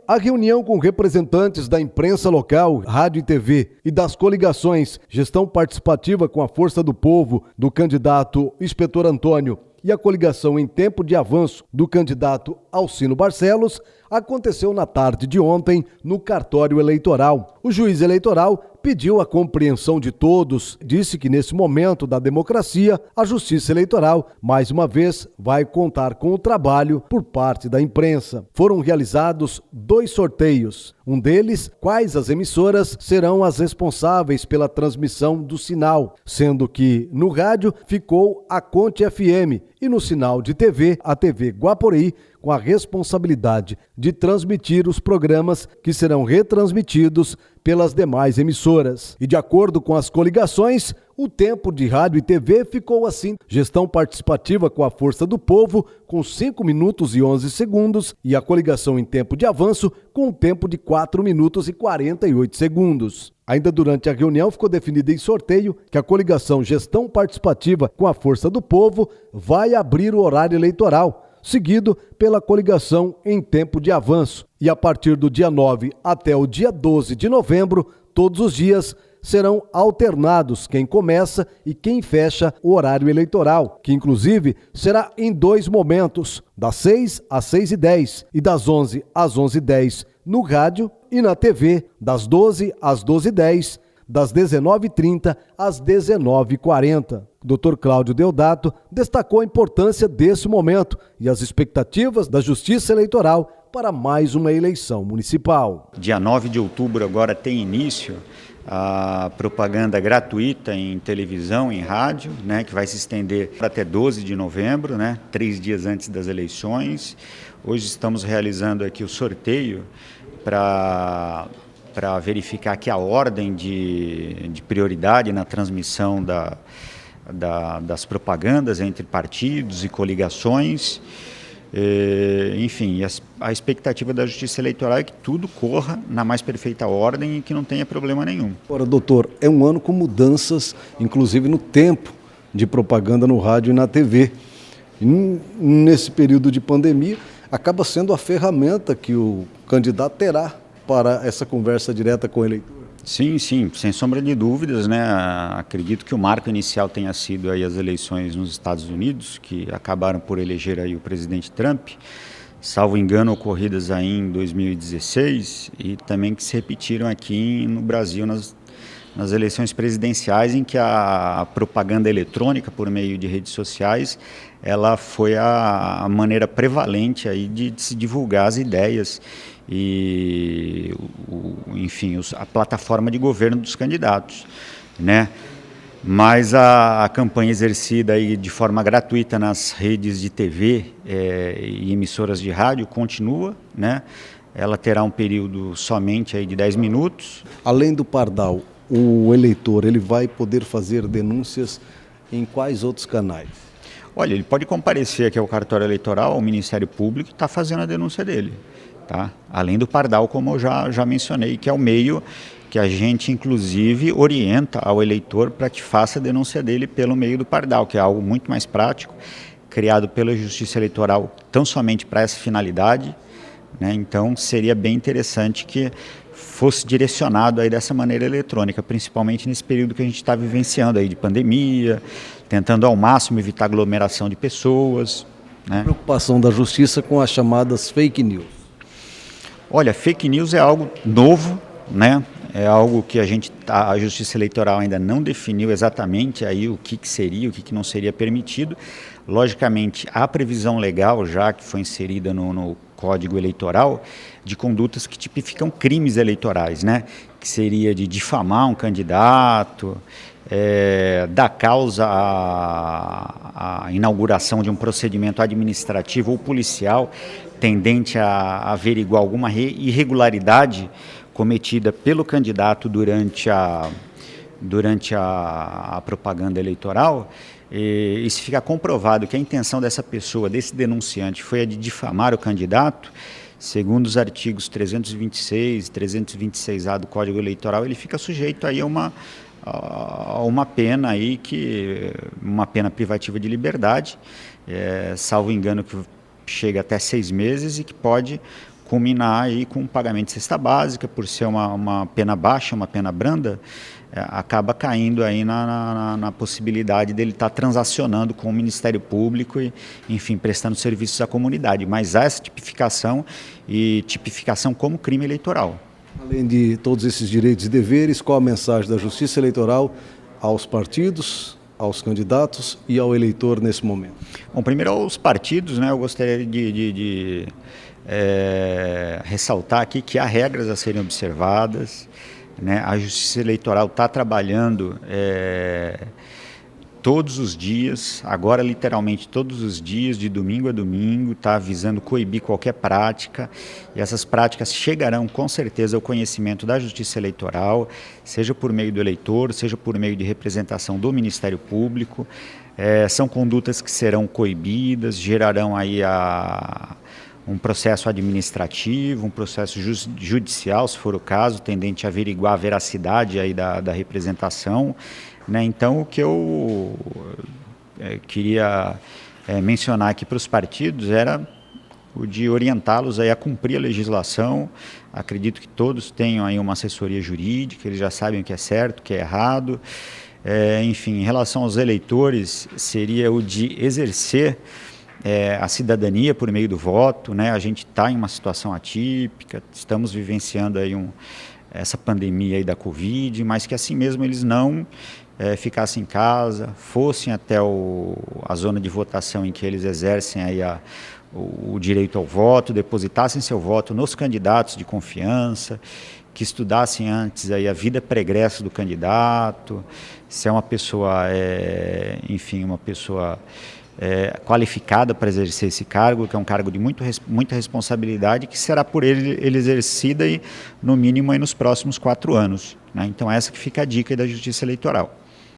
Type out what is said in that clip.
A reunião com representantes da imprensa local, rádio e TV e das coligações Gestão Participativa com a Força do Povo, do candidato Inspetor Antônio, e a coligação Em Tempo de Avanço, do candidato Alcino Barcelos, aconteceu na tarde de ontem no cartório eleitoral. O juiz eleitoral pediu a compreensão de todos, disse que nesse momento da democracia, a Justiça Eleitoral, mais uma vez, vai contar com o trabalho por parte da imprensa. Foram realizados 2 sorteios. Um deles, quais as emissoras serão as responsáveis pela transmissão do sinal, sendo que no rádio ficou a Conte FM e no sinal de TV, a TV Guaporé, com a responsabilidade de transmitir os programas que serão retransmitidos pelas demais emissoras. E de acordo com as coligações, o tempo de rádio e TV ficou assim: Gestão Participativa com a Força do Povo, com 5 minutos e 11 segundos, e a coligação Em Tempo de Avanço, com um tempo de 4 minutos e 48 segundos. Ainda durante a reunião ficou definido em sorteio que a coligação Gestão Participativa com a Força do Povo vai abrir o horário eleitoral, seguido pela coligação Em Tempo de Avanço. E a partir do dia 9 até o dia 12 de novembro, todos os dias serão alternados quem começa e quem fecha o horário eleitoral, que inclusive será em 2 momentos, das 6 às 6h10 e das 11 às 11h10 no rádio e na TV, das 12 às 12h10, das 19h30 às 19h40. Dr. Cláudio Deodato destacou a importância desse momento e as expectativas da Justiça Eleitoral para mais uma eleição municipal. Dia 9 de outubro agora tem início a propaganda gratuita em televisão, em rádio, né, que vai se estender até 12 de novembro, né, 3 dias antes das eleições. Hoje estamos realizando aqui o sorteio para verificar aqui a ordem de prioridade na transmissão das propagandas entre partidos e coligações. Enfim, a expectativa da Justiça Eleitoral é que tudo corra na mais perfeita ordem e que não tenha problema nenhum. Agora, doutor, é um ano com mudanças, inclusive no tempo de propaganda no rádio e na TV. E nesse período de pandemia, acaba sendo a ferramenta que o candidato terá para essa conversa direta com o eleitor. Sim, sem sombra de dúvidas, né? Acredito que o marco inicial tenha sido aí as eleições nos Estados Unidos, que acabaram por eleger aí o presidente Trump, salvo engano, ocorridas aí em 2016, e também que se repetiram aqui no Brasil nas eleições presidenciais, em que a propaganda eletrônica por meio de redes sociais, ela foi a maneira prevalente aí de se divulgar as ideias e, enfim, a plataforma de governo dos candidatos, né? Mas a campanha exercida aí de forma gratuita nas redes de TV e emissoras de rádio continua, né? Ela terá um período somente aí de 10 minutos. Além do Pardal, o eleitor ele vai poder fazer denúncias em quais outros canais? Olha, ele pode comparecer aqui ao cartório eleitoral, ao Ministério Público, e está fazendo a denúncia dele. Tá? Além do Pardal, como eu já mencionei, que é o meio que a gente, inclusive, orienta ao eleitor para que faça a denúncia dele pelo meio do Pardal, que é algo muito mais prático, criado pela Justiça Eleitoral tão somente para essa finalidade, né? Então, seria bem interessante que fosse direcionado aí dessa maneira eletrônica, principalmente nesse período que a gente está vivenciando aí de pandemia, tentando ao máximo evitar aglomeração de pessoas, né? A preocupação da Justiça com as chamadas fake news. Olha, fake news é algo novo, né? É algo que a Justiça Eleitoral ainda não definiu exatamente aí o que seria, o que não seria permitido. Logicamente, há previsão legal já que foi inserida no Código Eleitoral de condutas que tipificam crimes eleitorais, né? Que seria de difamar um candidato, dar causa à inauguração de um procedimento administrativo ou policial tendente a averiguar alguma irregularidade cometida pelo candidato durante a propaganda eleitoral. E se ficar comprovado que a intenção dessa pessoa, desse denunciante, foi a de difamar o candidato, segundo os artigos 326 e 326A do Código Eleitoral, ele fica sujeito aí a uma pena aí uma pena privativa de liberdade, salvo engano que chega até 6 meses e que pode culminar aí com o pagamento de cesta básica, por ser uma pena baixa, uma pena branda, acaba caindo aí na possibilidade dele estar transacionando com o Ministério Público e, enfim, prestando serviços à comunidade. Mas há essa tipificação e tipificação como crime eleitoral. Além de todos esses direitos e deveres, qual a mensagem da Justiça Eleitoral aos partidos, aos candidatos e ao eleitor nesse momento? Bom, primeiro aos partidos, né, eu gostaria de ressaltar aqui que há regras a serem observadas, né? A Justiça Eleitoral está trabalhando todos os dias, agora literalmente todos os dias, de domingo a domingo, está visando coibir qualquer prática, e essas práticas chegarão com certeza ao conhecimento da Justiça Eleitoral, seja por meio do eleitor, seja por meio de representação do Ministério Público. São condutas que serão coibidas, gerarão aí um processo administrativo, um processo judicial, se for o caso, tendente a averiguar a veracidade aí da representação, né? Então, o que eu queria mencionar aqui para os partidos era o de orientá-los aí a cumprir a legislação. Acredito que todos tenham aí uma assessoria jurídica, eles já sabem o que é certo, o que é errado. Enfim, em relação aos eleitores, seria o de exercer a cidadania por meio do voto, né? A gente está em uma situação atípica, estamos vivenciando aí essa pandemia aí da Covid, mas que assim mesmo eles não ficassem em casa, fossem até a zona de votação em que eles exercem aí o direito ao voto, depositassem seu voto nos candidatos de confiança, que estudassem antes aí a vida pregressa do candidato, se é uma pessoa, enfim, uma pessoa qualificada para exercer esse cargo, que é um cargo de muita responsabilidade, que será por ele exercida aí, no mínimo aí nos próximos 4 anos, né? Então essa que fica a dica aí da Justiça Eleitoral.